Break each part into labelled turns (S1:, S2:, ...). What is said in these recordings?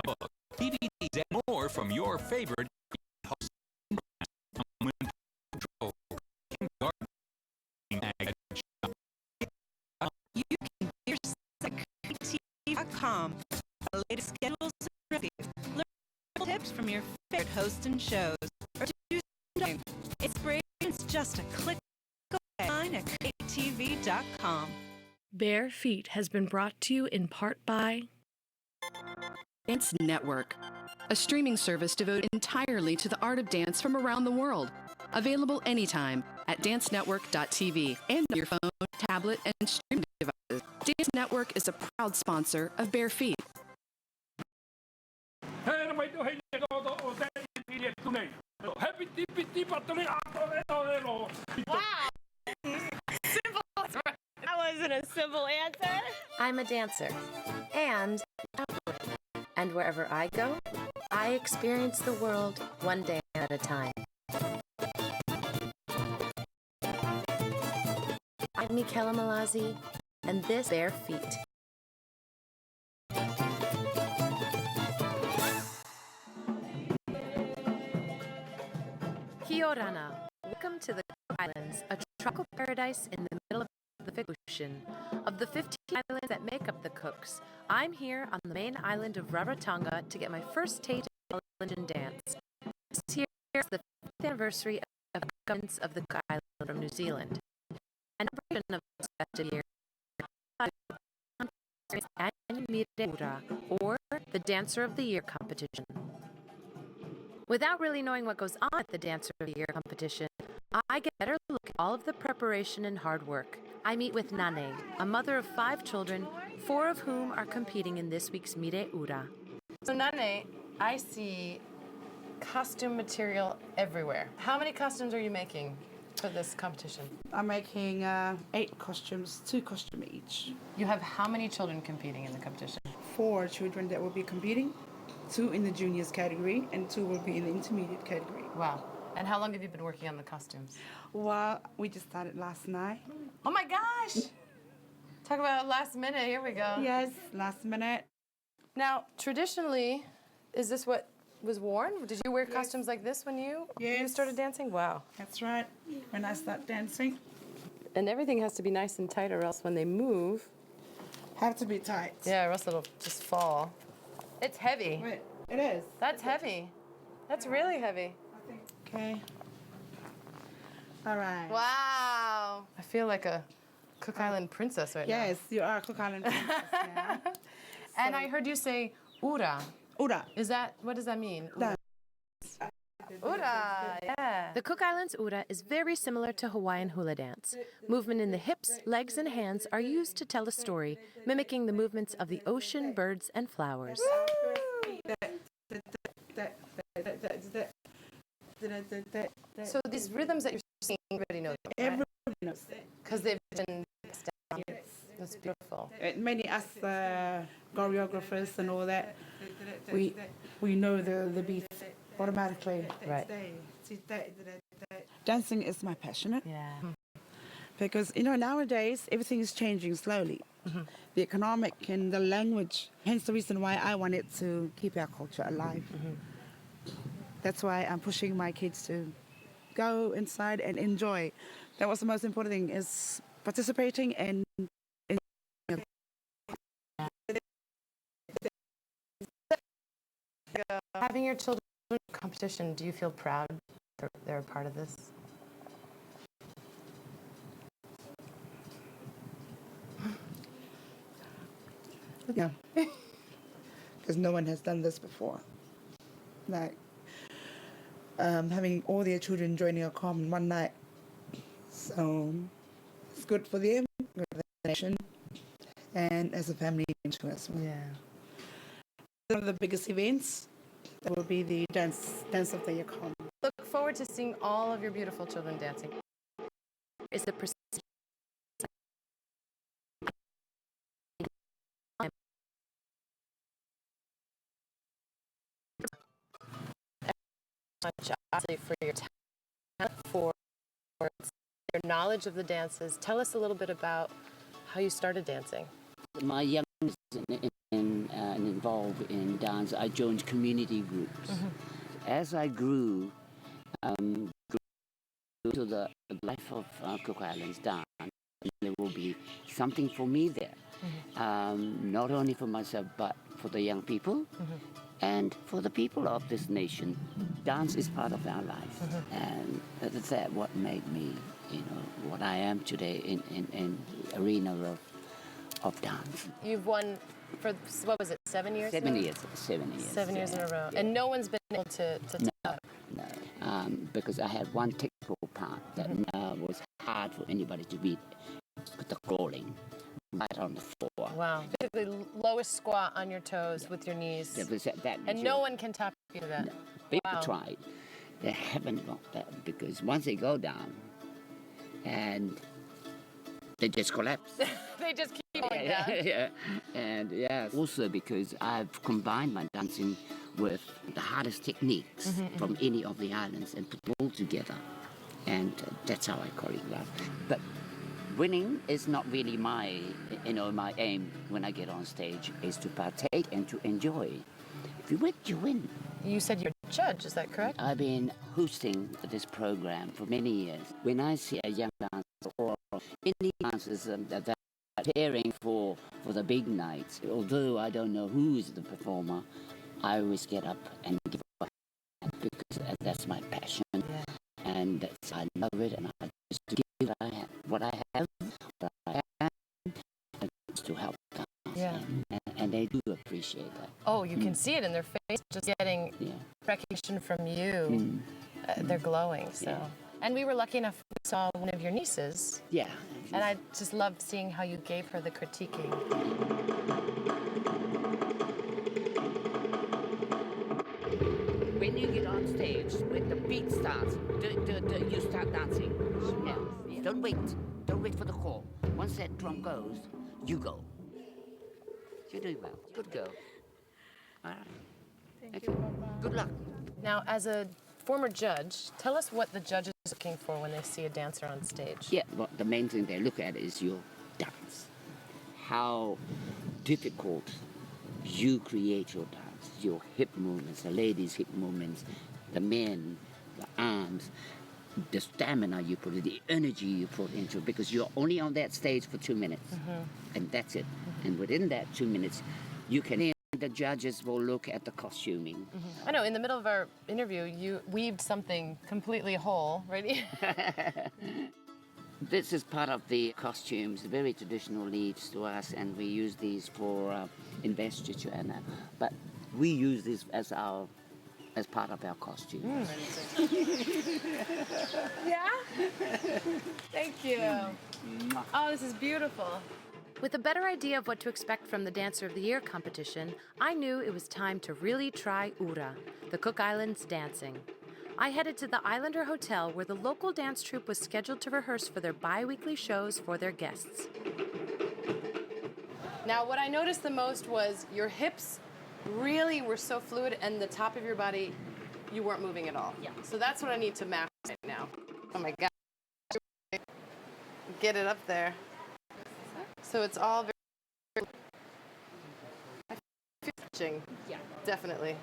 S1: books, DVDs, and more from your favorite host.
S2: You can hear TV.com. The latest schedules and reviews. Learn tips from your favorite hosts and shows. Or to do something. Inspiration's just a click away at createtv.com.
S3: Bare Feet has been brought to you in part by
S4: Dance Network, a streaming service devoted entirely to the art of dance from around the world. Available anytime at dancenetwork.tv and on your phone, tablet, and streaming devices. Dance Network is a proud sponsor of Bare Feet.
S5: Wow! Simple. That wasn't a simple answer.
S6: I'm a dancer and wherever I go, I experience the world one day at a time. I'm Michaela Malazzi, and this Bare Feet. Kia orana. Welcome to the Cook Islands, a tropical paradise in the middle of the Pacific Ocean. Of the 15 islands that make up the Cooks, I'm here on the main island of Rarotonga to get my first taste of Polynesian dance. This year is the 5th anniversary of the governance of the Cook Island from New Zealand. An celebration of this festive year and Mire Ura, or the Dancer of the Year competition. Without really knowing what goes on at the Dancer of the Year competition, I get a better look at all of the preparation and hard work. I meet with Nane, a mother of 5 children, 4 of whom are competing in this week's Mire Ura.
S5: So Nane, I see costume material everywhere. How many costumes are you making for this competition?
S7: I'm making 8 costumes, 2 costumes each.
S5: You have how many children competing in the competition?
S7: 4 children that will be competing, 2 in the juniors category, and 2 will be in the intermediate category.
S5: Wow. And how long have you been working on the costumes?
S7: Well, we just started last night.
S5: Oh my gosh! Talk about last minute, here we go.
S7: Yes, last minute.
S5: Now, traditionally, is this what was worn? Did you wear costumes like this when you started dancing? Wow.
S7: That's right, when I start dancing.
S5: And everything has to be nice and tight or else when they move...
S7: Have to be tight.
S5: Yeah, or else it'll just fall. It's heavy.
S7: Wait, it is.
S5: That's heavy. That's really heavy.
S7: Okay. All right.
S5: Wow. I feel like a Cook Island princess right now.
S7: Yes, you are a Cook Island princess now.
S5: And I heard you say ura.
S7: Ura.
S5: Is that, what does that mean?
S7: Dance.
S5: Ura, yeah.
S6: The Cook Islands Ura is very similar to Hawaiian hula dance. Movement in the hips, legs, and hands are used to tell a story, mimicking the movements of the ocean, birds, and flowers.
S5: So these rhythms that you're seeing, everybody knows them, right?
S7: Everybody knows that.
S5: Because they've been down. That's beautiful.
S7: Many us choreographers and all that, we know the beats automatically.
S5: Right.
S7: Dancing is my passion.
S5: Yeah.
S7: Because, you know, nowadays, everything is changing slowly. The economic and the language, hence the reason why I wanted to keep our culture alive. That's why I'm pushing my kids to go inside and enjoy. That was the most important thing, is participating and
S5: Having your children in competition, do you feel proud they're a part of this?
S7: Yeah. Because no one has done this before. Like, having all their children joining a common one night. So, it's good for them, good for the nation, and as a family to us.
S5: Yeah.
S7: One of the biggest events that will be the dance of the year.
S5: Look forward to seeing all of your beautiful children dancing.
S6: Is the
S5: much obviously for your talent, for your knowledge of the dances. Tell us a little bit about how you started dancing.
S8: My youngest in and involved in dance, I joined community groups. As I grew to the life of Cook Islands dance, there will be something for me there. Not only for myself, but for the young people and for the people of this nation. Dance is part of our life, and that's what made me, what I am today in the arena of dance.
S5: You've won for, what was it, 7 years?
S8: 7 years. 7 years.
S5: 7 years in a row. And no one's been able to top.
S8: No, because I had one technical part that was hard for anybody to beat, the crawling right on the floor.
S5: Wow. Basically, lowest squat on your toes with your knees. And no one can top you to that.
S8: No. People tried. They haven't got that, because once they go down, and they just collapse.
S5: They just keep going down.
S8: Yeah. And also because I've combined my dancing with the hardest techniques from any of the islands and put them all together. And that's how I choreograph. But winning is not really my aim when I get on stage, is to partake and to enjoy. If you win, you win.
S5: You said you're a judge, is that correct?
S8: I've been hosting this program for many years. When I see a young dancer or any dancers that are preparing for the big nights, although I don't know who is the performer, I always get up and give a hand, because that's my passion. And I love it, and I just give what I have to help dance. And they do appreciate that.
S5: Oh, you can see it in their face, just getting recognition from you. They're glowing. So, and we were lucky enough, we saw one of your nieces.
S8: Yeah.
S5: And I just loved seeing how you gave her the critiquing.
S8: When you get on stage, when the beat starts, you start dancing. Don't wait. Don't wait for the call. Once that drum goes, you go. You're doing well. Good girl. All right. Thank you. Good luck.
S5: Now, as a former judge, tell us what the judge is looking for when they see a dancer on stage.
S8: Yeah, well, the main thing they look at is your dance. How difficult you create your dance, your hip movements, the ladies' hip movements, the men, the arms, the stamina you put in, the energy you put into it, because you're only on that stage for 2 minutes, and that's it. And within that 2 minutes, you can. The judges will look at the costuming.
S5: I know, in the middle of our interview, you weaved something completely whole, right?
S8: This is part of the costumes, very traditional leaves to us, and we use these for investiture, but we use this as part of our costume.
S5: Yeah? Thank you. Oh, this is beautiful.
S6: With a better idea of what to expect from the Dancer of the Year competition, I knew it was time to really try Ura, the Cook Islands dancing. I headed to the Islander Hotel, where the local dance troupe was scheduled to rehearse for their bi-weekly shows for their guests.
S5: Now, what I noticed the most was your hips really were so fluid, and the top of your body, you weren't moving at all. Yeah. So that's what I need to master right now. Oh my God. Get it up there. So it's all very... I feel touching. Yeah. Definitely.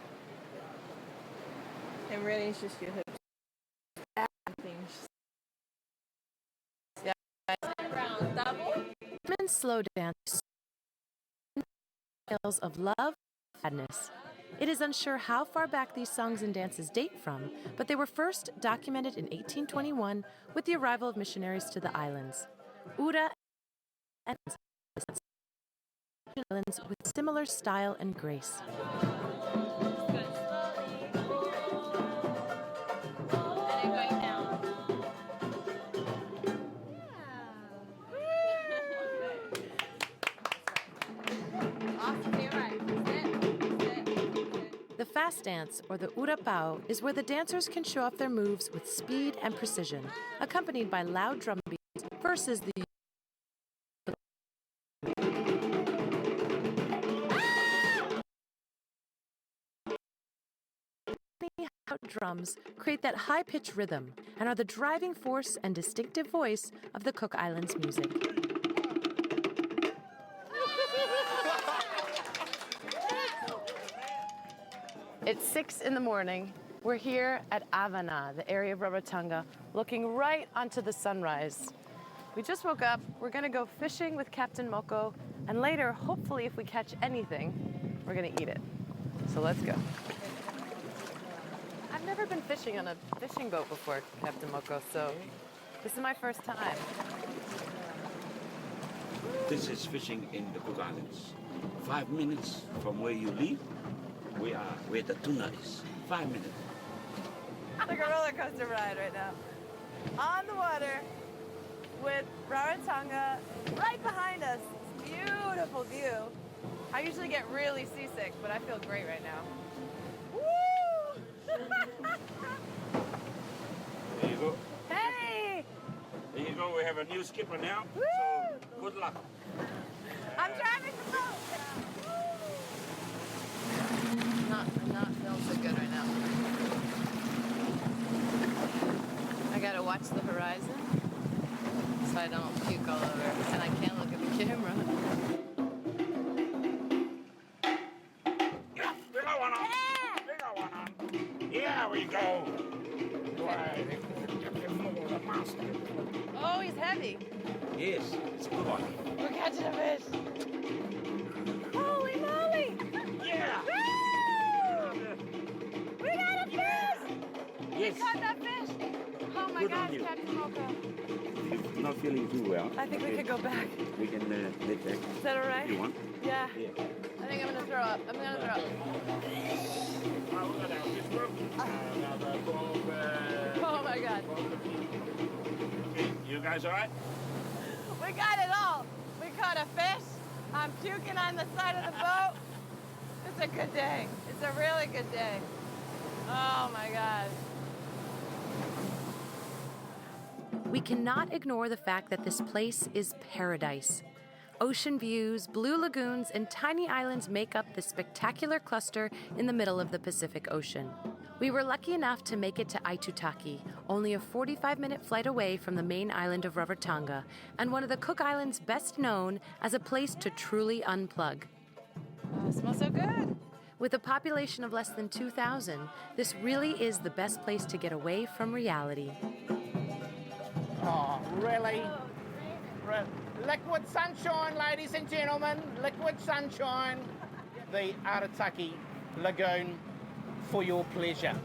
S9: And really, it's just your hips.
S5: Yeah.
S9: Round double.
S6: Women's slow dance tales of love and sadness. It is unsure how far back these songs and dances date from, but they were first documented in 1821 with the arrival of missionaries to the islands. Ura and islands with similar style and grace. The fast dance, or the urapao, is where the dancers can show off their moves with speed and precision, accompanied by loud drum beats, versus the drums create that high-pitched rhythm and are the driving force and distinctive voice of the Cook Islands music. It's 6 in the morning. We're here at Avana, the area of Rarotonga, looking right onto the sunrise. We just woke up. We're gonna go fishing with Captain Moko, and later, hopefully, if we catch anything, we're gonna eat it. So let's go. I've never been fishing on a fishing boat before, Captain Moko, so this is my first time.
S10: This is fishing in the Cook Islands. 5 minutes from where you live, we are where the tuna is. 5 minutes.
S9: It's like a roller coaster ride right now. On the water with Rarotonga right behind us. Beautiful view. I usually get really seasick, but I feel great right now. Woo!
S10: There you go.
S9: Hey!
S10: There you go. We have a new skipper now.
S9: Woo!
S10: So good luck.
S9: I'm driving the boat.
S6: I'm not feeling so good right now. I gotta watch the horizon so I don't puke all over, and I can't look at the camera.
S10: Yeah, we got one on. Yeah. We got one on. Yeah, we go.
S6: Oh, he's heavy.
S10: Yes, it's a good one.
S6: We're catching a fish.
S9: Holy moly!
S10: Yeah.
S9: Woo! We got a fish!
S10: Yes.
S9: We caught that fish! Oh my
S10: Good on
S9: gosh,
S10: you.
S9: Captain Moko.
S10: If you're not feeling too well,
S6: I think we could go back.
S10: we can head back
S6: Is that all right?
S10: if you want.
S6: Yeah.
S10: Yeah.
S6: I think I'm gonna throw up. I'm gonna throw up. Oh my God.
S10: Okay, you guys all right?
S9: We got it all. We caught a fish. I'm puking on the side of the boat. It's a good day. It's a really good day. Oh my God.
S6: We cannot ignore the fact that this place is paradise. Ocean views, blue lagoons, and tiny islands make up this spectacular cluster in the middle of the Pacific Ocean. We were lucky enough to make it to Aitutaki, only a 45-minute flight away from the main island of Rarotonga, and one of the Cook Islands best known as a place to truly unplug.
S9: Oh, it smells so good.
S6: With a population of less than 2,000, this really is the best place to get away from reality.
S11: Oh, really? Liquid sunshine, ladies and gentlemen. Liquid sunshine. The Arataki Lagoon for your pleasure.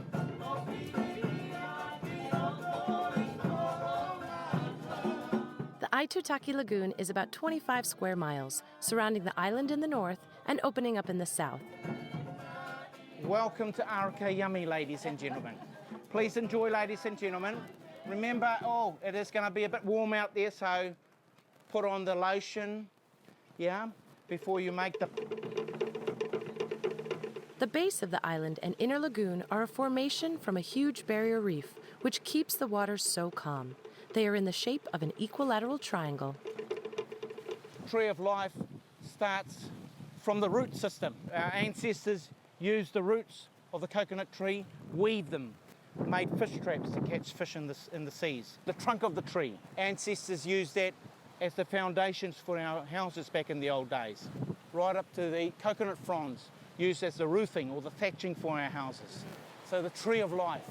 S6: The Aitutaki Lagoon is about 25 square miles, surrounding the island in the north and opening up in the south.
S11: Welcome to Araka Yummy, ladies and gentlemen. Please enjoy, ladies and gentlemen. Remember, it is going to be a bit warm out there, so put on the lotion, yeah, before you make the...
S6: The base of the island and inner lagoon are a formation from a huge barrier reef, which keeps the waters so calm. They are in the shape of an equilateral triangle.
S11: Tree of life starts from the root system. Our ancestors used the roots of the coconut tree, weaved them, made fish traps to catch fish in the seas. The trunk of the tree, ancestors used that as the foundations for our houses back in the old days. Right up to the coconut fronds, used as the roofing or the thatching for our houses. So the tree of life.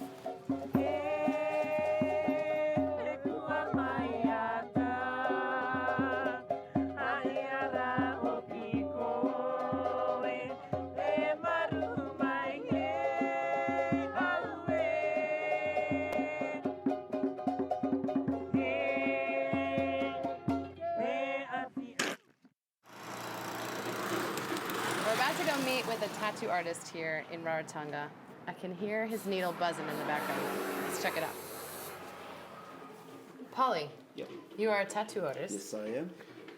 S6: We're about to go meet with a tattoo artist here in Rarotonga. I can hear his needle buzzing in the background. Let's check it out. Polly,
S12: Yep.
S6: you are a tattoo artist.
S12: Yes, I am.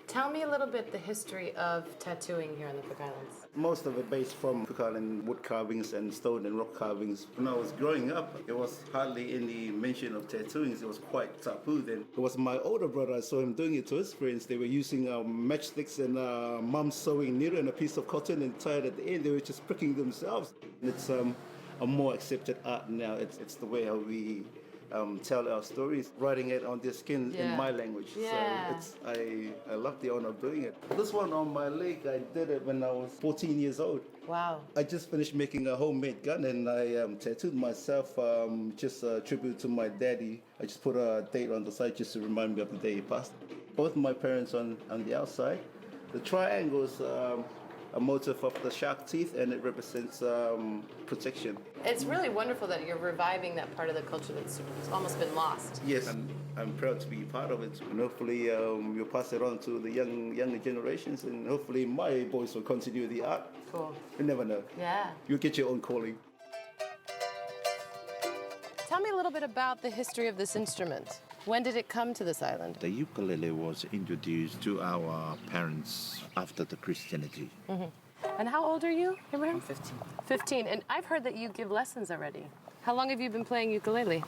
S6: Tell me a little bit the history of tattooing here in the Cook Islands.
S12: Most of it based from Cook Island wood carvings and stone and rock carvings. When I was growing up, there was hardly any mention of tattooing. It was quite taboo then. It was my older brother, I saw him doing it to his friends. They were using matchsticks and mum's sewing needle and a piece of cotton and tied at the end. They were just pricking themselves. It's a more accepted art now. It's the way how we tell our stories, writing it on their skin in my language.
S6: Yeah.
S12: So I love the honor of doing it. This one on my leg, I did it when I was 14 years old.
S5: Wow.
S12: I just finished making a homemade gun and I tattooed myself just a tribute to my daddy. I just put a date on the side just to remind me of the day he passed. Both my parents on the outside. The triangle is a motif of the shark teeth and it represents protection.
S5: It's really wonderful that you're reviving that part of the culture that's almost been lost.
S12: Yes, and I'm proud to be part of it. And hopefully you'll pass it on to the younger generations and hopefully my boys will continue the art.
S5: Cool.
S12: You never know.
S5: Yeah.
S12: You'll get your own calling.
S5: Tell me a little bit about the history of this instrument. When did it come to this island?
S13: The ukulele was introduced to our parents after the Christianity.
S5: Mm-hmm. And how old are you, Abraham? I'm 15. 15, and I've heard that you give lessons already. How long have you been playing ukulele?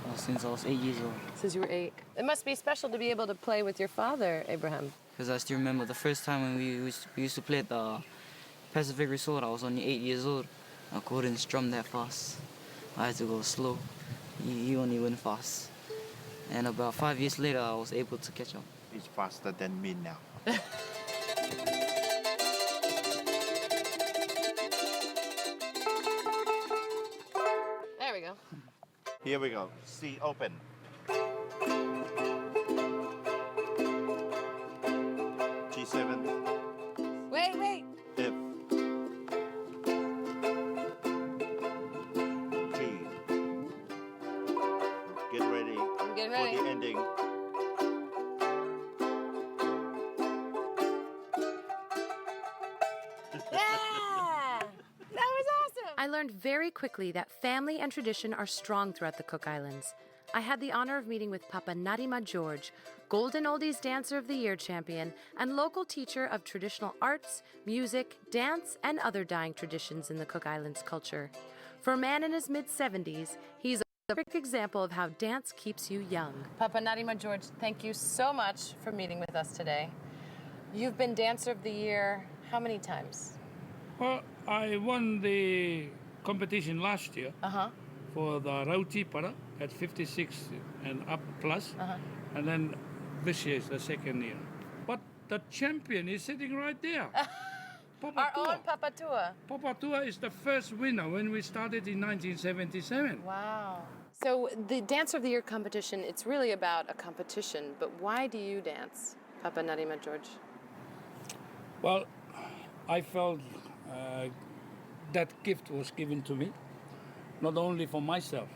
S14: Well, since I was 8 years old.
S5: Since you were 8. It must be special to be able to play with your father, Abraham.
S14: Because I still remember the first time when we used to play at the Pacific Resort. I was only 8 years old. I couldn't strum that fast. I had to go slow. He only went fast. And about 5 years later, I was able to catch up.
S13: He's faster than me now.
S5: There we go.
S13: Here we go. C open. G7.
S5: Wait.
S13: F. G. Get ready.
S5: I'm getting ready.
S13: For the ending.
S5: Yeah! That was awesome!
S6: I learned very quickly that family and tradition are strong throughout the Cook Islands. I had the honor of meeting with Papa Narima George, Golden Oldies Dancer of the Year champion, and local teacher of traditional arts, music, dance, and other dying traditions in the Cook Islands culture. For a man in his mid-70s, he's a perfect example of how dance keeps you young.
S5: Papa Narima George, thank you so much for meeting with us today. You've been Dancer of the Year how many times?
S15: Well, I won the competition last year for the Rauti Para at 56 and up plus. And then this year is the second year. But the champion is sitting right there.
S5: Our own Papa Tua.
S15: Papa Tua is the first winner when we started in 1977.
S5: Wow. So the Dancer of the Year competition, it's really about a competition, but why do you dance, Papa Narima George?
S15: Well, I felt that gift was given to me, not only for myself,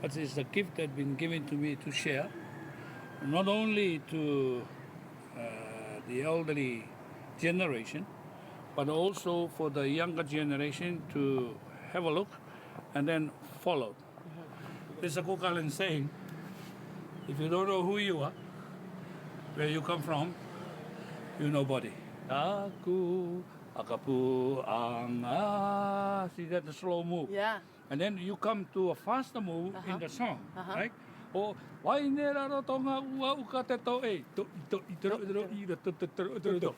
S15: but it's a gift that's been given to me to share, not only to the elderly generation, but also for the younger generation to have a look and then follow. There's a Cook Island saying, if you don't know who you are, where you come from, you're nobody. Aku akapu anga. See that the slow move.
S5: Yeah.
S15: And then you come to a faster move in the song, right? Oh, why nera ro tonga ua uka te to e to itro iro to ito di to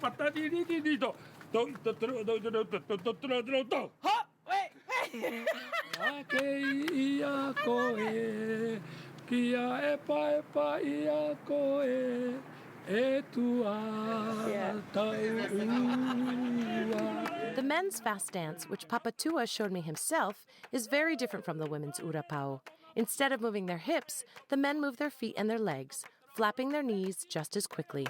S15: pata di to to
S5: ha wait
S15: ake ia ko e kia e pa ia ko e tua
S6: The men's fast dance, which Papa Tua showed me himself, is very different from the women's urapau. Instead of moving their hips, the men move their feet and their legs, flapping their knees just as quickly.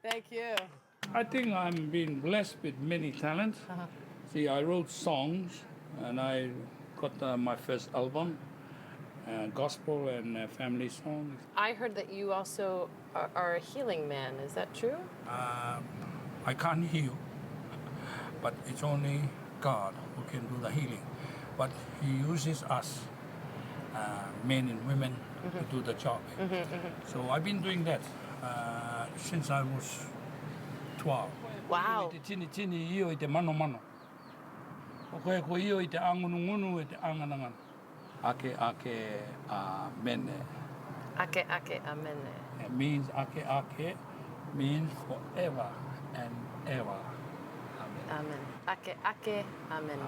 S5: Thank you.
S15: I think I'm being blessed with many talents. See, I wrote songs, and I got my first album, gospel and family songs.
S5: I heard that you also are a healing man. Is that true?
S15: I can't heal, but it's only God who can do the healing. But He uses us, men and women, to do the job. So I've been doing that since I was 12.
S5: Wow.
S15: Tini io I te mano. O koe io I te angunu I te anganangan. Ake amene.
S5: Ake amene.
S15: It means ake means forever and ever. Amen.
S6: Amen. Ake, ake, amen.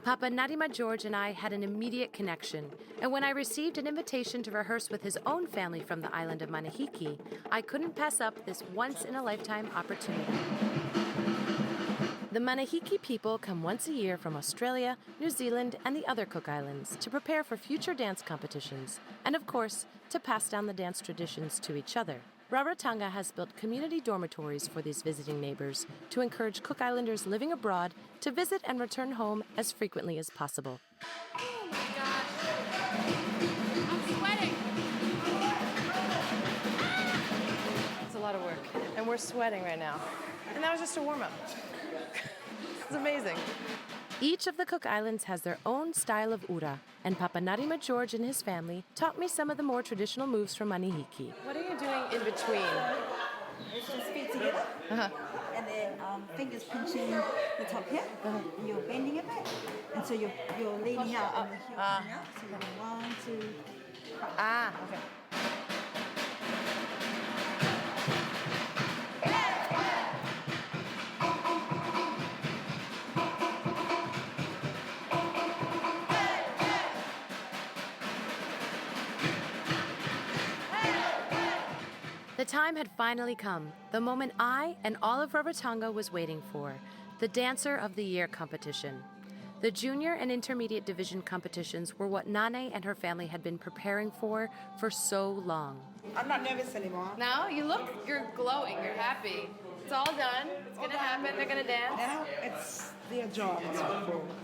S6: Papa Narima George and I had an immediate connection, and when I received an invitation to rehearse with his own family from the island of Manihiki, I couldn't pass up this once-in-a-lifetime opportunity. The Manihiki people come once a year from Australia, New Zealand, and the other Cook Islands to prepare for future dance competitions, and of course, to pass down the dance traditions to each other. Rarotonga has built community dormitories for these visiting neighbors to encourage Cook Islanders living abroad to visit and return home as frequently as possible.
S5: Oh my gosh. I'm sweating. It's a lot of work. And we're sweating right now. And that was just a warm-up. It's amazing.
S6: Each of the Cook Islands has their own style of ura, and Papa Narima George and his family taught me some of the more traditional moves from Manihiki.
S5: What are you doing in between?
S16: It's just feet together. And then fingers pinching the top here. And you're bending it back. And so you're leaning out and the heel coming out. So you're going 1, 2.
S5: Okay.
S6: The time had finally come, the moment I and all of Rarotonga was waiting for, the Dancer of the Year competition. The junior and intermediate division competitions were what Nane and her family had been preparing for so long.
S7: I'm not nervous anymore.
S5: Now you're glowing, you're happy. It's all done. It's gonna happen. They're gonna dance.
S7: Now it's their job.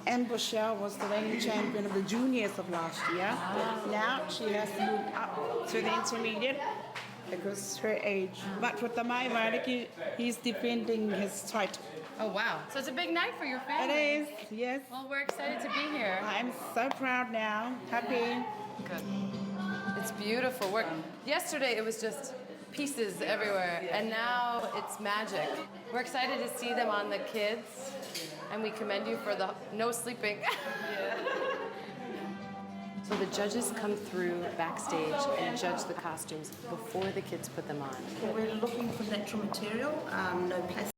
S7: Anne Bushell was the reigning champion of the juniors of last year. Now she has to move up to the intermediate because her age. But for Tamai Variki, he's defending his title.
S5: Oh wow. So it's a big night for your family.
S7: It is, yes.
S5: Well, we're excited to be here.
S7: I'm so proud now. Happy.
S5: Good. It's beautiful work. Yesterday it was just pieces everywhere, and now it's magic. We're excited to see them on the kids, and we commend you for the no sleeping. So the judges come through backstage and judge the costumes before the kids put them on.
S16: We're looking for natural material, no plastic.